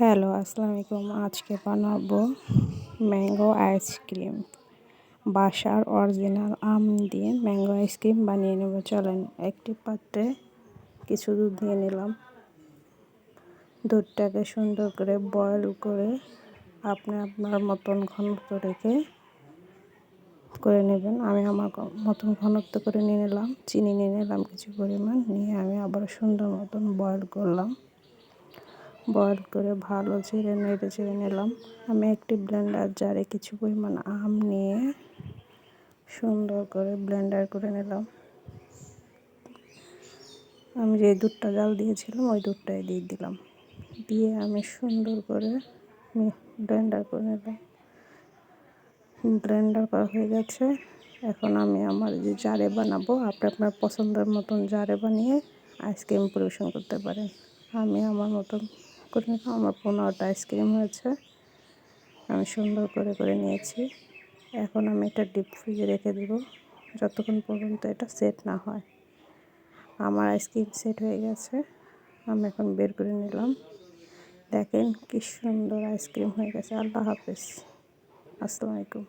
Hello, আসসালামু আলাইকুম। আজকে বানাবো ম্যাঙ্গো আইসক্রিম। বাসার অরিজিনাল আম দিয়ে ম্যাঙ্গো আইসক্রিম বানিয়ে নেব। চলেন, একটি পাত্রে কিছু দুধ নিয়ে নিলাম। দুধটাকে সুন্দর করে বয়েল করে আপনার মতন ঘনত্ব রেখে করে নেবেন। আমি আমার মতন ঘনত্ব করে নিয়ে নিলাম। চিনি নিয়ে নিলাম কিছু পরিমাণ, নিয়ে আমি আবার সুন্দর মতন বয়েল করলাম। বয়েল করে ভালো নেড়ে চেড়ে নিলাম। আমি একটি ব্লেন্ডার জারে কিছু পরিমাণ আম নিয়ে সুন্দর করে ব্লেন্ডার করে নিলাম। আমি যে দুধটা জাল দিয়েছিলাম ওই দুধটাই দিয়ে দিলাম, দিয়ে আমি সুন্দর করে ব্লেন্ডার করে নিলাম। ব্লেন্ডার করা হয়ে গেছে। এখন আমি আমার যে জারে বানাবো, আপনার পছন্দের মতন জারে বানিয়ে আইসক্রিম পরিবেশন করতে পারেন। আমি আমার মতন করে নিলাম। আমার 15টা আইসক্রিম হয়েছে। আমি সুন্দর করে নিয়েছি। এখন আমি এটা ডিপ ফ্রিজে রেখে দেবো যতক্ষণ পর্যন্ত এটা সেট না হয়। আমার আইসক্রিম সেট হয়ে গেছে। আমি এখন বের করে নিলাম। দেখেন কি সুন্দর আইসক্রিম হয়ে গেছে। আল্লাহ হাফেজ, আসসালামু আলাইকুম।